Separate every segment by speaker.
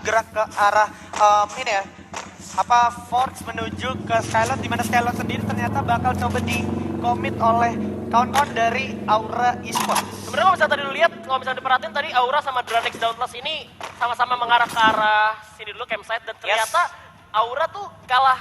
Speaker 1: gerak ke arah ini ya, Forge menuju ke Skylord, di mana Skylord sendiri ternyata bakal coba di-commit oleh kawan-kawan dari Aura Esports.
Speaker 2: Sebenarnya kalau misalnya tadi lu lihat, kalau misalnya diperhatiin tadi Aura sama Dranix Dauntless ini sama-sama mengarah ke arah sini dulu campsite, dan ternyata Aura tuh kalah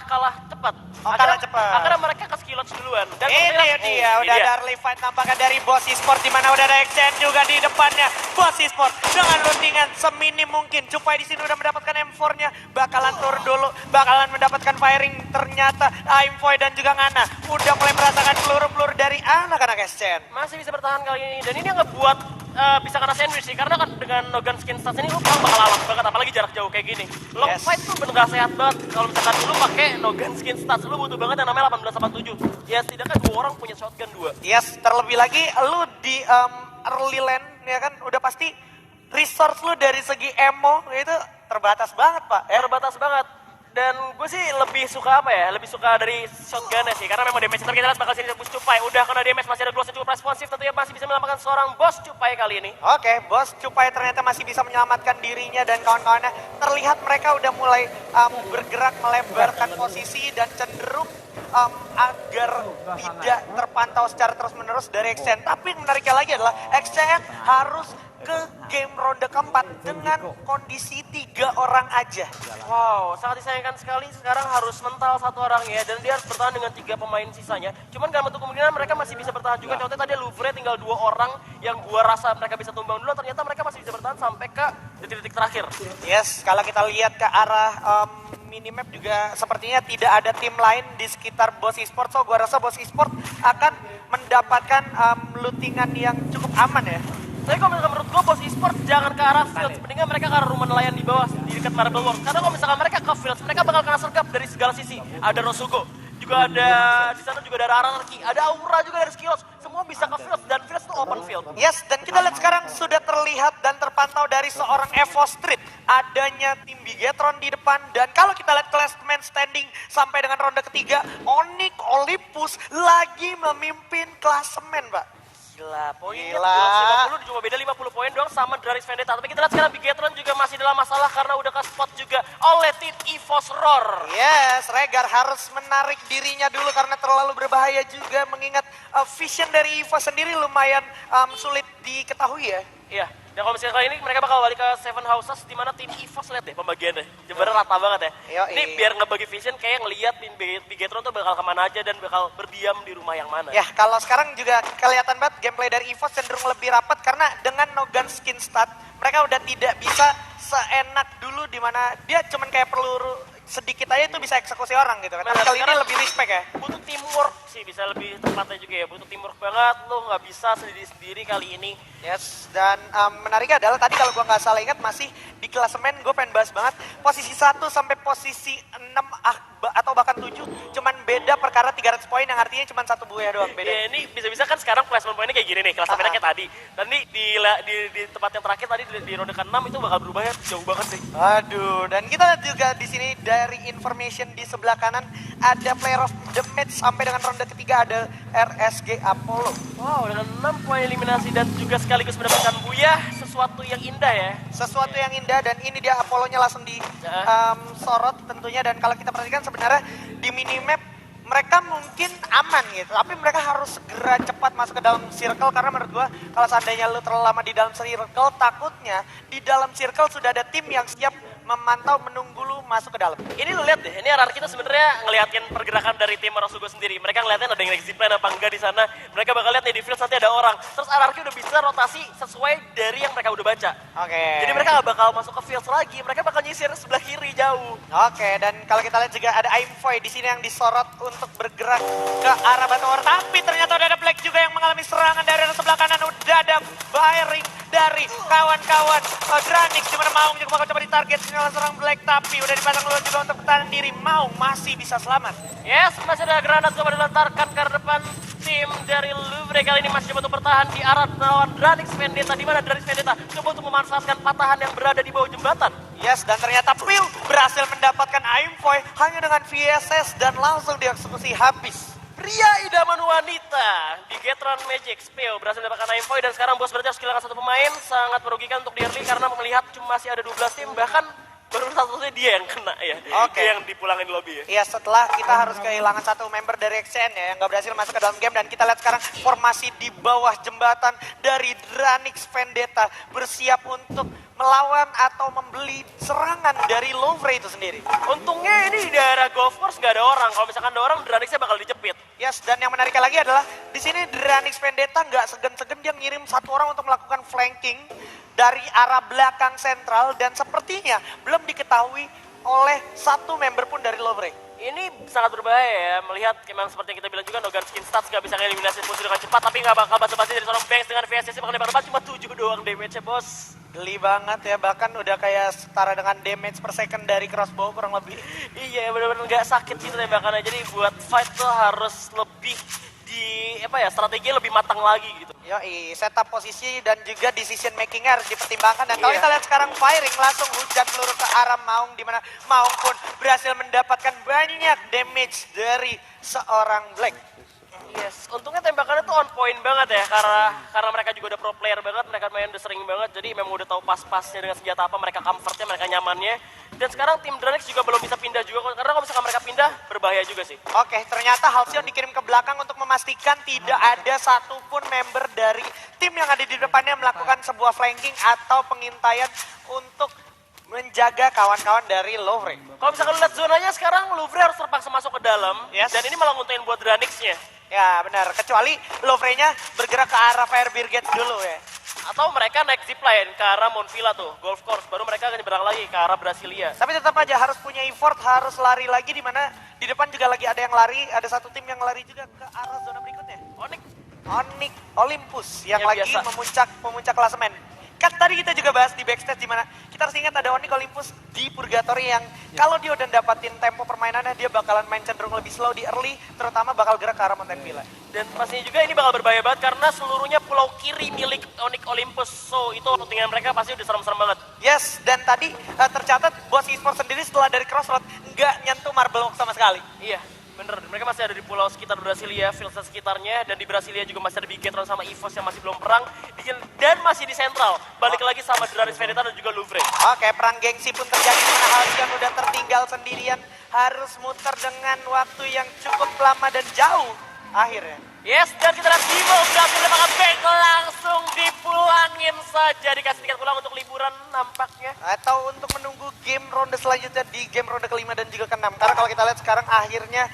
Speaker 2: cepat.
Speaker 1: Kalah cepat.
Speaker 2: Akhirnya mereka ke Skillots duluan. Dan
Speaker 1: ini dia, udah ada early fight nampaknya dari Boss Esports, di mana udah ada Exen juga di depannya. Boss Esports dengan lootingan seminim mungkin. Cupai di sini udah mendapatkan M4-nya, bakalan turun dulu, bakalan mendapatkan firing. Ternyata Aimfoy dan juga Ngana udah mulai merasakan peluru-peluru dari anak-anak Exen.
Speaker 2: Masih bisa bertahan kali ini, dan ini yang ngebuat bisa kena sandwich sih, karena kan dengan Nogan Skin Stats ini lu bakal alas banget, apalagi jarak jauh kayak gini. Long fight tuh bener gak sehat banget. Kalau misalkan lu pakai Nogan Skin Stats, lu butuh banget yang namanya 1887. Ya setidaknya 2 orang punya shotgun 2.
Speaker 1: Yes, terlebih lagi lu di early lane ya kan, udah pasti resource lu dari segi ammo itu terbatas banget, Pak.
Speaker 2: Terbatas banget. Dan gue sih lebih suka apa ya, lebih suka dari shotgun-nya sih, karena memang damage, tapi kita lihat bakal sini Bos Cupai, udah kena damage, masih ada gloss yang cukup responsif, tentunya masih bisa menyelamatkan seorang Bos Cupai kali ini.
Speaker 1: Oke, Bos Cupai ternyata masih bisa menyelamatkan dirinya dan kawan-kawannya. Terlihat mereka udah mulai bergerak melebarkan posisi dan cenderung agar tidak terpantau secara terus-menerus dari XCN. Tapi yang menariknya lagi adalah XCN harus ke game ronde keempat dengan kondisi 3 orang aja.
Speaker 2: Wow, sangat disayangkan sekali sekarang harus mental 1 orang ya, dan dia harus bertahan dengan 3 pemain sisanya. Cuman gak menutup kemungkinan mereka masih bisa bertahan juga. Contohnya tadi Louvre tinggal 2 orang yang gua rasa mereka bisa tumbang dulu, ternyata mereka masih bisa bertahan sampai ke detik-detik terakhir.
Speaker 1: Yes, kalau kita lihat ke arah minimap juga sepertinya tidak ada tim lain di sekitar Boss Esports. So gua rasa Boss Esports akan mendapatkan lootingan yang cukup aman ya.
Speaker 2: Tapi kalau misalkan menurut gue Boss Esports jangan ke arah fields, mendingan mereka ke arah rumah nelayan di bawah di dekat Marble World. Karena kalau misalkan mereka ke fields, mereka bakal kena sergap dari segala sisi. Ada Rosugo, juga ada di sana juga ada Anarchy, ada Aura juga dari Skillots. Semua bisa ke fields, dan fields itu open field.
Speaker 1: Yes, dan kita lihat sekarang sudah terlihat dan terpantau dari seorang Evo Street. Adanya tim Bigetron di depan, dan kalau kita lihat classman standing sampai dengan ronde ketiga, Onyx Olympus lagi memimpin klasemen, Pak.
Speaker 2: Gila, poinnya
Speaker 1: Gila.
Speaker 2: 50, cuma beda 50 poin doang sama Dranix Vendetta. Tapi kita lihat sekarang Bigetron juga masih dalam masalah karena udah ke spot juga oleh tim EVOS Roar.
Speaker 1: Yes, Regar harus menarik dirinya dulu karena terlalu berbahaya juga, mengingat vision dari EVOS sendiri lumayan sulit diketahui ya.
Speaker 2: Iya, dan kalau misalnya kali ini mereka bakal balik ke Seven Houses, di mana tim EVOS lihat deh pembagiannya. Jembarnya rata banget ya. Ini biar ngebagi vision kayak ngelihat tim Bigetron tuh bakal kemana aja dan bakal berdiam di rumah yang mana.
Speaker 1: Ya, kalau sekarang juga kelihatan banget gameplay dari EVOS cenderung lebih rapat karena dengan Nogan Skin Stat mereka udah tidak bisa seenak dulu, di mana dia cuman kayak peluru sedikit aja itu bisa eksekusi orang gitu kan. Tapi kali ini lebih respect ya.
Speaker 2: Butuh teamwork sih, bisa lebih tepatnya juga ya. Butuh teamwork banget, lo nggak bisa sendiri-sendiri kali ini.
Speaker 1: Yes, dan menariknya adalah tadi kalau gue nggak salah ingat masih di klasemen gue pengen bahas banget posisi 1 sampai posisi 6 atau bahkan 7 cuman beda perkara 300 poin yang artinya cuma 1 buaya doang beda.
Speaker 2: Ya, ini bisa-bisa kan sekarang klasemen poinnya kayak gini nih, klasemennya kayak tadi. Dan nih di tempat yang terakhir tadi di ronde ke-6 itu bakal berubahnya jauh banget sih.
Speaker 1: Aduh, dan kita lihat juga di sini dari information di sebelah kanan ada player of the match sampai dengan ronde ketiga ada RSG Apollo.
Speaker 2: Wow, dengan 6 poin eliminasi dan juga sekaligus mendapatkan buyah, sesuatu yang indah ya.
Speaker 1: Sesuatu yang indah, dan ini dia Apollo-nya langsung disorot tentunya. Dan kalau kita perhatikan sebenarnya di minimap mereka mungkin aman gitu, tapi mereka harus segera cepat masuk ke dalam circle, karena menurut gua kalau seandainya lu terlalu lama di dalam circle, takutnya di dalam circle sudah ada tim yang siap memantau, menunggu lu masuk ke dalam.
Speaker 2: Ini lu lihat deh, ini Anarchy itu sebenarnya ngeliatin pergerakan dari tim Rosugo sendiri. Mereka ngeliatin ada yang zipline apa enggak di sana. Mereka bakal lihat nih di field nanti ada orang. Terus Anarchy udah bisa rotasi sesuai dari yang mereka udah baca.
Speaker 1: Oke.
Speaker 2: Jadi mereka gak bakal masuk ke field lagi, mereka bakal nyisir sebelah kiri jauh.
Speaker 1: Oke, dan kalau kita lihat juga ada Aimfoy di sini yang disorot untuk bergerak ke arah batu ore. Tapi ternyata udah ada Black juga yang mengalami serangan dari arah sebelah kanan. Udah ada firing dari kawan-kawan Dranix, dimana Maung juga bakal coba ditarget seorang Black, tapi udah dipasang dulu juga untuk pertahanan diri. Maung masih bisa selamat.
Speaker 2: Yes, masih ada granat coba dilantarkan ke depan tim dari Louvre. Kali ini masih coba untuk bertahan di arah lawan Dranix Vendetta, di mana Dranix Vendetta coba untuk memanfaatkan patahan yang berada di bawah jembatan.
Speaker 1: Yes, dan ternyata Pil berhasil mendapatkan Aimfoy hanya dengan VSS dan langsung dieksekusi habis.
Speaker 2: pria idaman wanita di Getron Magic, Speo berhasil mendapatkan 9 point dan sekarang bos berarti harus kehilangan satu pemain, sangat merugikan untuk di early karena melihat cuma masih ada 12 tim, bahkan baru satu-satunya dia yang kena ya, dia yang dipulangin di lobby ya.
Speaker 1: Iya, setelah kita harus kehilangan satu member dari XCN ya, yang gak berhasil masuk ke dalam game. Dan kita lihat sekarang formasi di bawah jembatan dari Dranix Vendetta bersiap untuk melawan atau membeli serangan dari Lovre itu sendiri.
Speaker 2: Untungnya ini di daerah golf course gak ada orang, kalau misalkan ada orang Dranixnya bakal dijepit.
Speaker 1: Yes, dan yang menariknya lagi adalah di sini Dranix Vendetta nggak segan-segan dia ngirim satu orang untuk melakukan flanking dari arah belakang sentral dan sepertinya belum diketahui oleh satu member pun dari Lovre.
Speaker 2: Ini sangat berbahaya ya, melihat memang seperti yang kita bilang juga Nogan Skin Stats gak bisa eliminasi musuh dengan cepat, tapi gak bakal basa-basi dari seorang Banks dengan VSS bakal nembak cuma 7 doang damage-nya bos.
Speaker 1: Geli banget ya, bahkan udah kayak setara dengan damage per second dari crossbow kurang lebih.
Speaker 2: Iya bener-bener gak sakit gitu tembakannya, jadi buat fight tuh harus lebih di strategi lebih matang lagi gitu.
Speaker 1: Yoi, setup posisi dan juga decision makingnya harus dipertimbangkan. Dan kalau kita lihat sekarang firing langsung hujan peluru ke arah Maung, di mana Maung pun berhasil mendapatkan banyak damage dari seorang Black.
Speaker 2: Yes, untungnya tembakannya tuh on point banget ya, karena mereka juga udah pro player banget, mereka main udah sering banget, jadi memang udah tahu pas-pasnya dengan senjata apa, mereka comfortnya, mereka nyamannya. Dan sekarang tim Dranix juga belum bisa pindah juga, karena kalau misalkan mereka pindah, berbahaya juga sih.
Speaker 1: Oke, ternyata Halcyon dikirim ke belakang untuk memastikan tidak ada satupun member dari tim yang ada di depannya melakukan sebuah flanking atau pengintaian untuk menjaga kawan-kawan dari Lovre.
Speaker 2: Kalau misalkan lihat zonanya sekarang, Lovre harus terpaksa masuk ke dalam, dan ini malah nguntain buat Dranixnya.
Speaker 1: Ya benar, kecuali Lovre-nya bergerak ke arah Fire Brigade dulu ya.
Speaker 2: Atau mereka naik zipline ke arah Mount Villa tuh, golf course, baru mereka akan nyebrang lagi ke arah Brasilia.
Speaker 1: Tapi tetap aja harus punya effort, harus lari lagi, di mana di depan juga lagi ada yang lari, ada satu tim yang lari juga ke arah zona berikutnya. Onyx Olympus yang lagi biasa memuncak klasemen. Kan tadi kita juga bahas di backstage, di mana kita harus ingat ada Onyx Olympus di Purgatory yang kalau dia udah dapatin tempo permainannya, dia bakalan main cenderung lebih slow di early, terutama bakal gerak ke arah Mountain Villa.
Speaker 2: Dan pastinya juga ini bakal berbahaya banget karena seluruhnya pulau kiri milik Onyx Olympus, so itu routingan mereka pasti udah serem-serem banget.
Speaker 1: Yes, dan tadi tercatat Boss Esports sendiri setelah dari Crossroad nggak nyentuh Marble Walk sama sekali.
Speaker 2: Iya. Bener, mereka masih ada di pulau sekitar Brasilia, Filsa sekitarnya, dan di Brasilia juga masih ada Bigetron sama EVOS yang masih belum perang, dan masih di Central, balik lagi sama Dranix Vendetta dan juga Lovre.
Speaker 1: Oke, perang gengsi pun terjadi, mana Halcyon udah tertinggal sendirian, harus muter dengan waktu yang cukup lama dan jauh akhirnya.
Speaker 2: Yes, dan kita lihat Dimo berhasil mendapatkan back langsung dipulangin saja, dikasih tiket pulang untuk liburan nampaknya.
Speaker 1: Atau untuk menunggu game ronde selanjutnya di game ronde kelima dan juga keenam. Karena kalau kita lihat sekarang akhirnya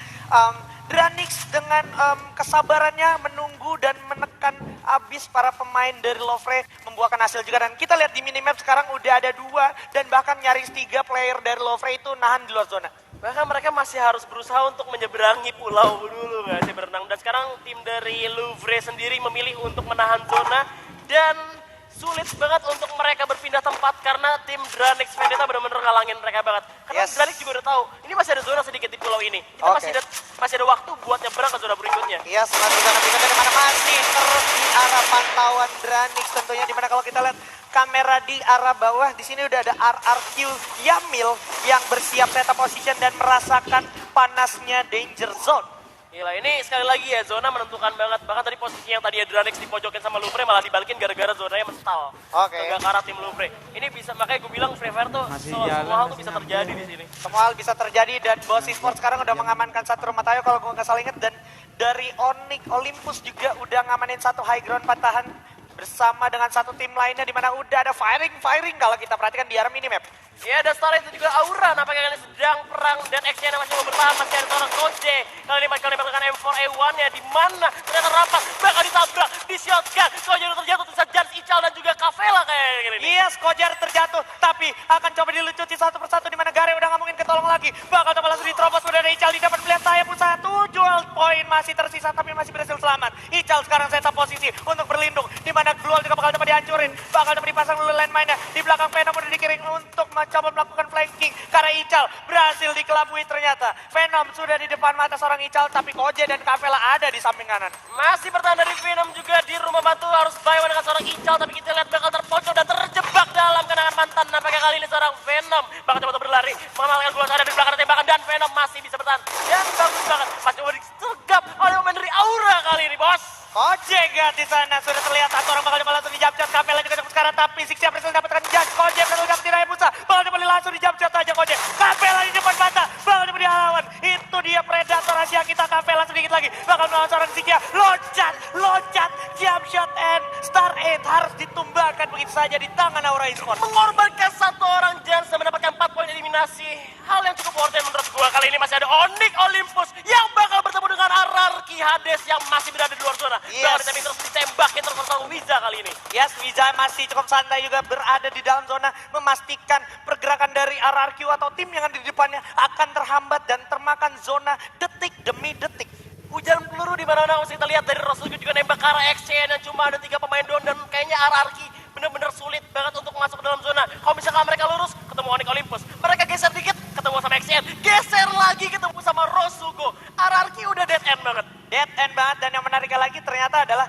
Speaker 1: Dranix dengan kesabarannya menunggu dan menekan abis para pemain dari Lovre membuahkan hasil juga. Dan kita lihat di minimap sekarang udah ada 2 dan bahkan nyaris 3 player dari Lovre itu nahan di luar zona.
Speaker 2: Bahkan mereka masih harus berusaha untuk menyeberangi pulau dulu nggak sih berenang. Dan sekarang tim dari Lovre sendiri memilih untuk menahan zona dan sulit banget untuk mereka berpindah tempat karena tim Dranix Vendetta benar-benar ngalangin mereka banget. Karena Dranix juga udah tahu, ini masih ada zona sedikit di pulau ini. Kita masih ada waktu buat nyebrang ke zona berikutnya.
Speaker 1: Iya, masih zona berikutnya di mana masih terus di arah pantauan Dranix tentunya, di mana kalau kita lihat kamera di arah bawah, di sini udah ada RRQ Yamil yang bersiap setup position dan merasakan panasnya danger zone.
Speaker 2: Gila, ini sekali lagi ya, zona menentukan banget. Bahkan tadi posisi yang tadi Dranix dipojokin sama Lovre malah dibalikin gara-gara zonanya mental. Agak ke arah tim Lovre. Ini bisa, makanya gue bilang Free Fire tuh semua hal tuh bisa terjadi di sini.
Speaker 1: Semua hal bisa terjadi dan Boss Esports sekarang udah mengamankan satu rumah tayo kalau gue nggak salah inget. Dan dari Onyx Olympus juga udah ngamanin satu high ground patahan bersama dengan satu tim lainnya, di mana udah ada firing kalau kita perhatikan di arah minimap.
Speaker 2: Ya, dan setelah itu juga Aura nampaknya kali sedang perang dan XN masih mau bertahan, masih ada seorang Koje. Kali ini mereka mendapatkan M4A1 ya, di mana ternyata rapat bakal ditabrak, di shotgun. Koje udah terjatuh, terus Jans, Ical dan juga Kavela kayaknya ini.
Speaker 1: Yes, Kojar terjatuh, tapi akan coba dilucuti satu persatu, di mana Gare udah nggak mungkin ketolong lagi. Bakal coba langsung diterobos, udah ada Ical di depan, melihat saya pun 1 jual poin masih tersisa, tapi masih berhasil selamat. Ical sekarang setup posisi untuk berlindung, di mana Glual juga bakal coba dihancurin, bakal coba dipasang dulu landmine-nya. Di belakang Venom udah dikirim untuk coba melakukan flanking, karena Ical berhasil dikelabui ternyata. Venom sudah di depan mata seorang Ical, tapi Koje dan Kavela ada di samping kanan.
Speaker 2: Masih bertahan dari Venom juga di rumah batu, harus buy one dengan seorang Ical, tapi kita lihat bakal terpojok dan terjebak dalam kenangan mantan. Nampaknya kali ini seorang Venom bakal coba berlari, mengamalkan Glual ada di belakang tembakan, dan Venom masih bisa bertahan. Dan bagus banget, masih coba disergap oleh
Speaker 1: Jegat di sana sudah terlihat satu orang bakal coba langsung dijamcat. Capella juga cukup sekarang tapi Sixia berhasil mendapatkan judge. Kojek berhasil dapetin Hayabusa. Bakal coba langsung dijamcat saja Kojek. Capella di depan mata. Bakal coba dilawan. Itu dia Predator Asia kita. Capella sedikit lagi. Bakal melawan seorang Sixia. Loncat. Jump shot and Star 8 harus ditumbangkan begitu saja di tangan Aura Esports.
Speaker 2: Mengorbankan satu orang Jans dan mendapatkan 4 poin eliminasi. Hal yang cukup worth it menurut gua. Kali ini masih ada Onyx Olympus yang bakal bertemu dengan RRQ Hades yang masih berada di luar zona. Bakal terus ditembakin terus sama Wiza kali ini.
Speaker 1: Yes, Wiza masih cukup santai juga berada di dalam zona, memastikan pergerakan dari RRQ atau tim yang ada di depannya akan terhambat dan termakan zona detik demi detik.
Speaker 2: Hujan peluru di mana-mana masih kita lihat dari Rosugu juga nembak ke arah XCN yang cuma ada 3 pemain doang dan kayaknya RRQ bener-bener sulit banget untuk masuk ke dalam zona. Kalau misalkan mereka lurus, ketemu Onyx Olympus. Mereka geser dikit, ketemu sama XCN. Geser lagi, ketemu sama Rosugo. RRQ udah dead end banget.
Speaker 1: Dead end banget dan yang menariknya lagi ternyata adalah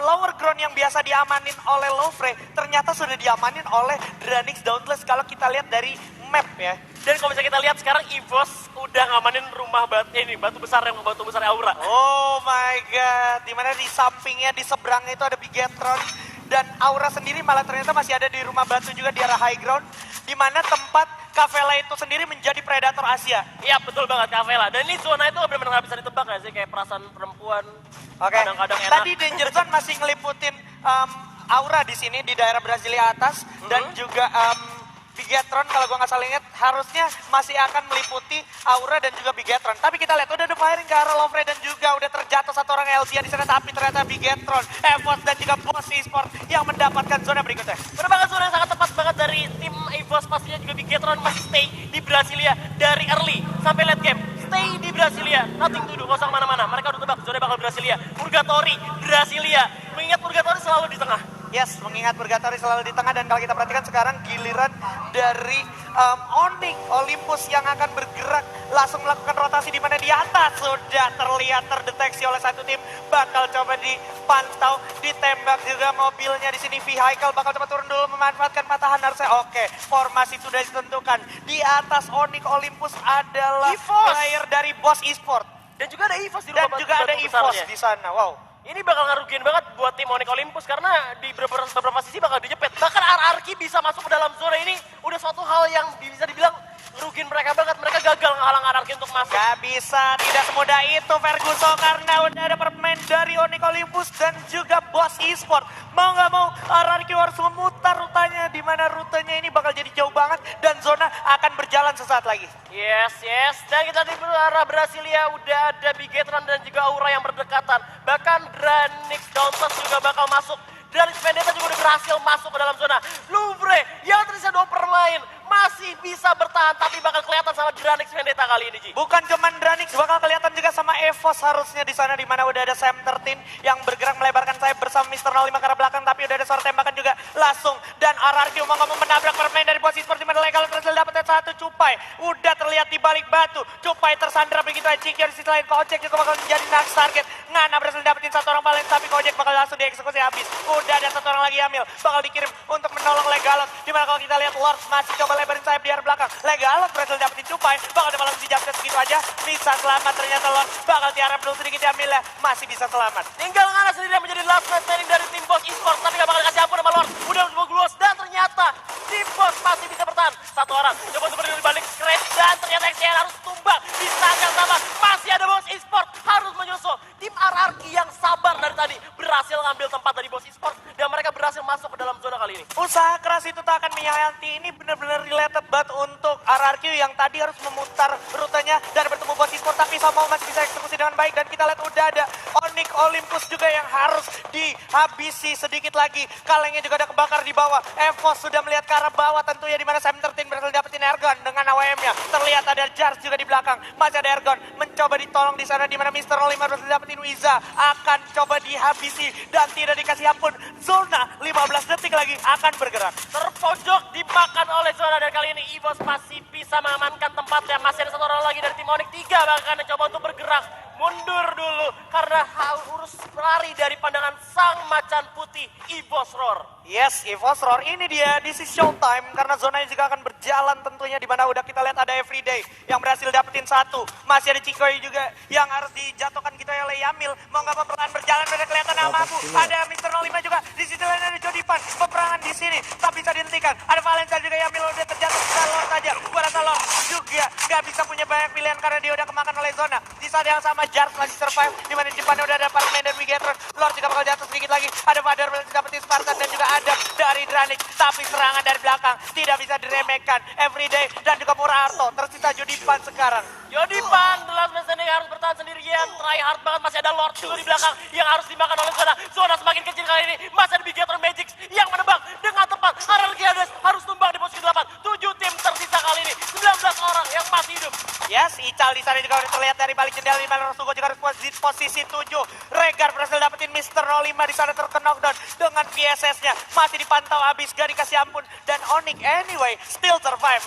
Speaker 1: lower ground yang biasa diamanin oleh Lofre ternyata sudah diamanin oleh Dranix Dauntless kalau kita lihat dari map ya.
Speaker 2: Dan kalau misalnya kita lihat sekarang EVOS udah ngamanin rumah batu besar Aura.
Speaker 1: Oh my god, dimana di sampingnya, di seberangnya itu ada Bigetron. Dan Aura sendiri malah ternyata masih ada di rumah batu juga di arah high ground. Dimana tempat Capella itu sendiri menjadi Predator Asia.
Speaker 2: Iya betul banget Capella. Dan ini zona itu benar-benar gak bisa ditebak ya sih. Kayak perasaan perempuan.
Speaker 1: Oke,
Speaker 2: Kadang-kadang enak.
Speaker 1: tadi Danger Zone masih ngeliputin Aura di sini di daerah Brasilia atas. Dan juga Bigetron kalau gua nggak salah ingat harusnya masih akan meliputi Aura dan juga Bigetron. Tapi kita lihat udah ada firing ke arah Lofre dan juga udah terjatuh satu orang Elzia di sana. Tapi ternyata Bigetron, EVOS dan juga Boss Esports yang mendapatkan zona berikutnya.
Speaker 2: Benar banget zona yang sangat tepat banget dari tim EVOS pastinya juga Bigetron masih stay di Brasilia dari early sampai late game. Stay di Brasilia, nothing to do, gak usah kemana-mana. Mereka udah tebak zona bakal Brasilia. Purgatory, Brasilia. Mengingat Purgatory selalu di tengah.
Speaker 1: Yes, mengingat Purgatory selalu di tengah dan kalau kita perhatikan sekarang giliran dari Onyx Olympus yang akan bergerak langsung melakukan rotasi di mana di atas sudah terlihat terdeteksi oleh satu tim bakal coba dipantau, ditembak juga mobilnya di sini vehicle bakal coba turun dulu memanfaatkan patahan harusnya. Oke, formasi sudah ditentukan. Di atas Onyx Olympus adalah player dari Boss Esports
Speaker 2: Dan juga ada EVOS di
Speaker 1: dan
Speaker 2: rumah
Speaker 1: juga ada EVOS di sana. Wow.
Speaker 2: Ini bakal ngerugiin banget buat tim Onyx Olympus karena di beberapa sisi bakal dijepit. Bahkan RRQ bisa masuk ke dalam zona ini udah suatu hal yang bisa dibilang ngerugiin mereka banget. Mereka gagal ngehalang RRQ untuk masuk.
Speaker 1: Gak bisa, tidak semudah itu Ferguson karena udah ada pemain dari Onyx Olympus dan juga Boss Esports. Mau gak mau RRQ harus memutar rutanya di mana rutenya ini bakal jadi jauh banget dan zona akan berjalan sesaat lagi.
Speaker 2: Yes. Dan kita di arah Brasilia udah ada Bigetron dan juga Aura yang berdekatan. Bahkan Dranix Dauntless juga bakal masuk. Dranix Vendetta juga udah berhasil masuk ke dalam zona. Louvre yang terisa dioper main masih bisa bertahan tapi bakal kelihatan sama Dranix Vendetta kali ini, Ji.
Speaker 1: Bukan cuman Dranix, bakal kelihatan juga sama EVOS harusnya di sana di mana udah ada Sam 13 yang bergerak melebarkan sayap bersama Mr. 05 ke arah belakang tapi udah ada suara tembakan juga langsung dan RRQ mau menabrak pemain dari Boss Esports di mana legal berhasil dapat satu Cupai. Udah terlihat di balik batu. Cupai tersandra begitu aja. Cikir di sisi lain Kojek juga bakal menjadi next target. Ngana berhasil dapetin satu orang paling tapi Kojek bakal langsung dieksekusi habis. Udah ada satu orang lagi Amil bakal dikirim untuk menolong Legalot. Dimana kalau kita lihat Lord masih coba lebarin sayap di arah belakang. Legalot berhasil dapetin Cupai. Bakal dapat langsung dijabet segitu aja. Bisa selamat ternyata Lord. Bakal tiarap dulu sedikit Amil ya. Masih bisa selamat.
Speaker 2: Tinggal Ngana sendiri yang menjadi last man standing dari tim Boss Esports. Tapi gak bakal dikasih ampun sama Lord. Udah coba gluos dan ternyata tim Boss masih bisa bertahan. Satu orang coba untuk berdiri balik Crash dan ternyata XCN harus tumbang. Di saat yang sama masih ada Boss Esports harus menyusul. Tim RRQ yang sabar dari tadi berhasil ngambil tempat dari Boss Esports dan mereka berhasil masuk ke dalam zona kali ini.
Speaker 1: Usaha keras itu tak akan menyayangti. Ini benar-benar related banget untuk RRQ yang tadi harus memutar rutenya dan bertemu Boss Esports tapi sama masih bisa eksekusi dengan baik dan kita lihat udah ada Onyx Olympus juga yang harus dihabisi sedikit lagi. Kalengnya juga ada kebakar di bawah. EVOS sudah melihat ke arah bawah tentunya di mana Sam 13 berhasil dapetin Ergon dengan AWM-nya. Terlihat ada Jars juga di belakang. Masih ada Ergon mencoba ditolong di sana di mana Mr. 05 berhasil dapetin Wiza. Akan coba dihabisi dan tidak dikasih ampun. Zona 15 detik lagi akan bergerak.
Speaker 2: Terpojok dimakan oleh zona dan kali ini EVOS masih bisa mengamankan tempatnya. Masih ada satu orang lagi dari tim Onyx 3 bahkan coba untuk bergerak mundur dulu karena harus lari dari pandangan sang macan putih EVOS Roar.
Speaker 1: Yes, EVOS Roar ini dia, this is showtime karena zonanya juga akan berjalan tentunya di mana udah kita lihat ada Everyday yang berhasil dapetin satu. Masih ada Chikoy juga yang harus dijatuhkan gitu oleh Yamil. Mau nggak peperangan berjalan udah kelihatan nama aku. Ada Mr. 05 juga di sisi lain ada Jodipan. Peperangan di sini tak bisa dihentikan. Ada Valencia juga Yamil udah terjatuh ke Lord saja. Gua rasa Lord juga nggak bisa punya banyak pilihan karena dia udah kemakan oleh zona. Di saat yang sama Jars masih survive di mana di depannya udah ada Parkman dan Bigetron. Lord juga bakal jatuh sedikit lagi. Ada Vader berhasil dapetin Spartan dan juga ada dari Dranik, tapi serangan dari belakang tidak bisa diremehkan. Everyday dan juga Murarto, tersisa Jodipan sekarang.
Speaker 2: Jodipan, The Last Man Standing harus bertahan sendirian. Try hard banget, masih ada Lord juga di belakang yang harus dimakan oleh Zona. Zona semakin kecil kali ini, masih ada Bigetron Magic yang menebak dengan tepat. Aralgiades harus tumbang di posisi 8. 7 tim tersisa kali ini, 19 orang yang masih hidup.
Speaker 1: Yes, Ical di sana juga udah terlihat dari balik jendela di mana Rosugo juga harus posisi 7. Regar berhasil dapetin Mr. 05 di sana terknockdown dengan VSS-nya. Masih dipantau habis, gak dikasih ampun. Dan Onyx anyway still survive.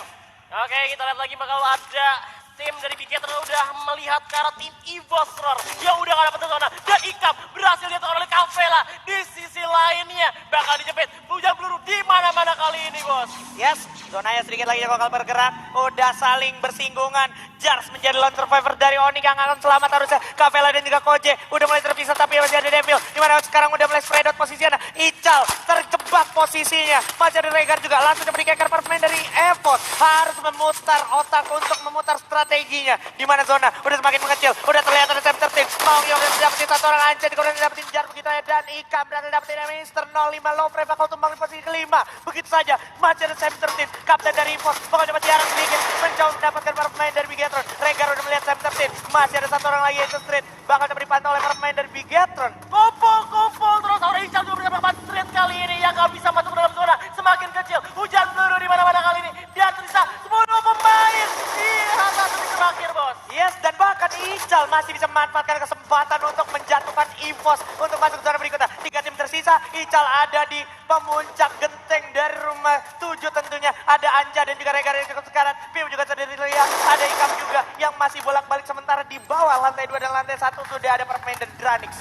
Speaker 2: Oke, kita lihat lagi bakal ada tim dari Bigetron udah melihat ke arah tim EVOS Roar yang udah gak dapet zona. Dan Ikam berhasil diatur oleh Kavela di sisi lainnya. Bakal dijepit hujan peluru di mana-mana kali ini, bos.
Speaker 1: Yes, zonanya sedikit lagi bakal bergerak. Udah saling bersinggungan. Jars menjadi lone survivor dari Onyx yang akan selamat harusnya. Kavela dan juga Koje udah mulai terpisah tapi masih ada Devil. Dimana sekarang udah mulai spread out posisinya. Ical terjebak posisinya. Masih ada Regar juga langsung diberi keker permanen dari EVOS. Harus memutar otak untuk memutar strateginya. Dimana zona udah semakin mengecil. Udah terlihat ada Sam 13. Mau yang udah dapetin satu orang Anca. Kemudian dapetin Jar begitu ya. Dan Ikam berhasil dapetin Mr. 05. Low frame bakal tumbang di posisi kelima. Begitu saja. Masih ada Sam 13. Kapten dari EVOS. Pokoknya dapat jarak sedikit. Menjauh mendapatkan para pemain dari Bigetron. Regar udah melihat Sam 13. Masih ada satu orang lagi yaitu Street. Bakal dapat dipantau oleh para pemain dari Bigetron.
Speaker 2: Kumpul terus. Orang Ical juga mendapatkan Street kali ini yang gak bisa masuk ke dalam zona. Semakin kecil. Hujan peluru di mana-mana kali ini. Dan tersisa 10 pemain di rata detik terakhir, bos.
Speaker 1: Yes, dan bahkan Ical masih bisa memanfaatkan kesempatan untuk menjatuhkan EVOS untuk masuk ke zona berikutnya. 3 tim tersisa, Ical ada di pemuncak genteng dari rumah 7 tentunya. Ada Anja dan juga Regar yang cukup sekarat. Piu juga terdiri lihat, ada Ikam juga yang masih bolak-balik sementara di bawah lantai 2 dan lantai 1 sudah ada permain dari Dranix.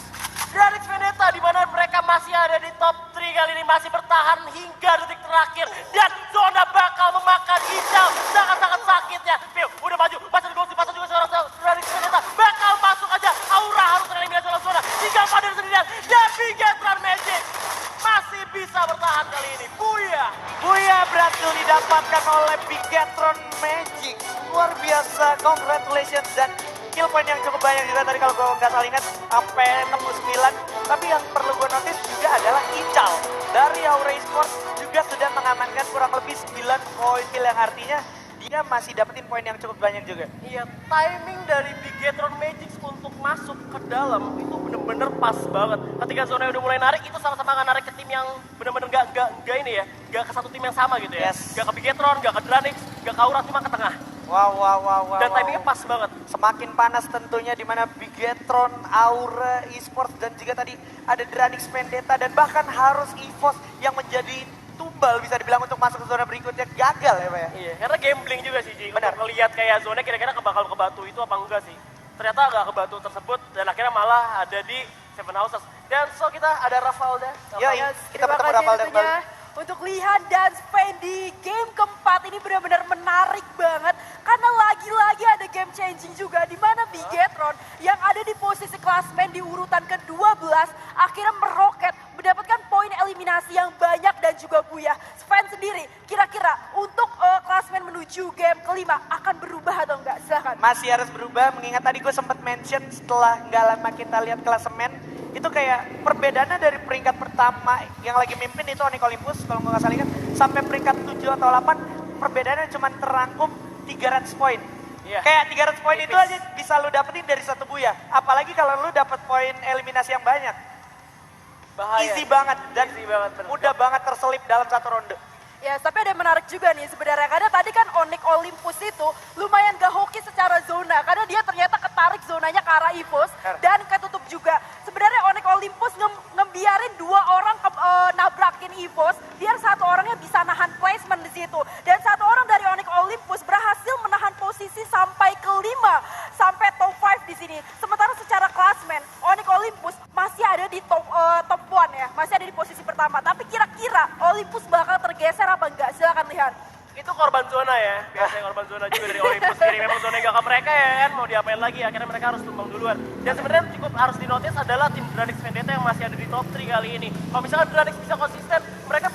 Speaker 2: Dranix Vendetta di mana mereka masih ada di top 3 kali ini masih bertahan hingga detik terakhir dan zona bakal memakan Ical sangat-sangat sakitnya. Piu udah maju, pasal gosip pasal juga seorang Dranix Vendetta bakal masuk aja. Aura harus tereliminasi oleh zona. Tinggal Vader sendirian dan Bigetron Magic masih bisa bertahan kali ini.
Speaker 1: Buya berhasil didapatkan oleh Bigetron Magic. Luar biasa, congratulations dan kill point yang cukup banyak juga tadi kalau gue nggak salah ingat sampai tembus 9. Tapi yang perlu gue notice juga adalah Ical dari Aura Esports juga sudah mengamankan kurang lebih 9 poin kill yang artinya dia masih dapetin poin yang cukup banyak juga.
Speaker 2: Iya, timing dari Bigetron Magic untuk masuk ke dalam itu bener-bener pas banget. Ketika zona udah mulai narik, itu sama-sama akan narik ke tim yang bener-bener gak ini ya, gak ke satu tim yang sama gitu ya.
Speaker 1: Yes.
Speaker 2: Gak ke Bigetron, gak ke Dranix, gak ke Aura, cuma ke tengah.
Speaker 1: Wow.
Speaker 2: Dan timingnya pas banget.
Speaker 1: Semakin panas tentunya di mana Bigetron, Aura Esports dan juga tadi ada Dranix Vendetta dan bahkan harus EVOS yang menjadi tumbal bisa dibilang untuk masuk ke zona berikutnya gagal ya Pak ya?
Speaker 2: Iya, karena gambling juga sih Ji.
Speaker 1: Benar.
Speaker 2: Untuk ngelihat kayak zona kira-kira bakal ke batu itu apa enggak sih. Ternyata nggak ke batu tersebut dan akhirnya malah ada di Seven Houses. Dan so kita ada Ravalda.
Speaker 1: Iya, kita bertemu Ravalda kembali.
Speaker 3: Untuk Lihan dan Sven di game keempat ini benar-benar menarik banget karena lagi-lagi ada game changing juga di mana Bigetron yang ada di posisi klasmen di urutan ke-12 akhirnya meroket mendapatkan poin eliminasi yang banyak dan juga Buya. Sven sendiri kira-kira untuk klasmen menuju game kelima akan berubah atau enggak? Silahkan.
Speaker 1: Masih harus berubah mengingat tadi gue sempat mention setelah nggak lama kita lihat klasemen itu kayak perbedaannya dari peringkat pertama yang lagi mimpin itu Onyx Olympus kalau nggak salah ingat sampai peringkat 7 atau 8 perbedaannya cuma terangkum 300 poin.
Speaker 2: Iya.
Speaker 1: Kayak 300 poin itu aja bisa lu dapetin dari satu Buya. Apalagi kalau lu dapet poin eliminasi yang banyak.
Speaker 2: Bahaya.
Speaker 1: Easy banget dan
Speaker 2: Easy banget, bener.
Speaker 1: mudah banget terselip dalam satu ronde.
Speaker 3: Ya, tapi ada yang menarik juga nih sebenarnya. Karena tadi kan Onyx Olympus itu lumayan gak hoki secara zona. Karena dia ternyata ketarik zonanya ke arah EVOS dan ketutup juga. Sebenarnya Onyx Olympus ngebiarin 2 orang nabrakin EVOS. Biar satu orangnya bisa nahan placement di situ. Dan satu orang dari Onyx Olympus berhasil menahan posisi sampai ke-5. Sampai top 5 di sini. Sementara secara klasmen, Onyx Olympus masih ada di top 1. bakal tergeser apa enggak? Silakan lihat.
Speaker 2: Itu korban zona ya, biasanya korban zona juga dari Olympus sendiri. Memang zona gak ke mereka ya kan, mau diapain lagi, akhirnya mereka harus tumbang duluan. Dan sebenarnya cukup harus dinotis adalah tim Dranix Vendetta yang masih ada di top 3 kali ini. Kalau misalkan Dranix bisa konsisten, mereka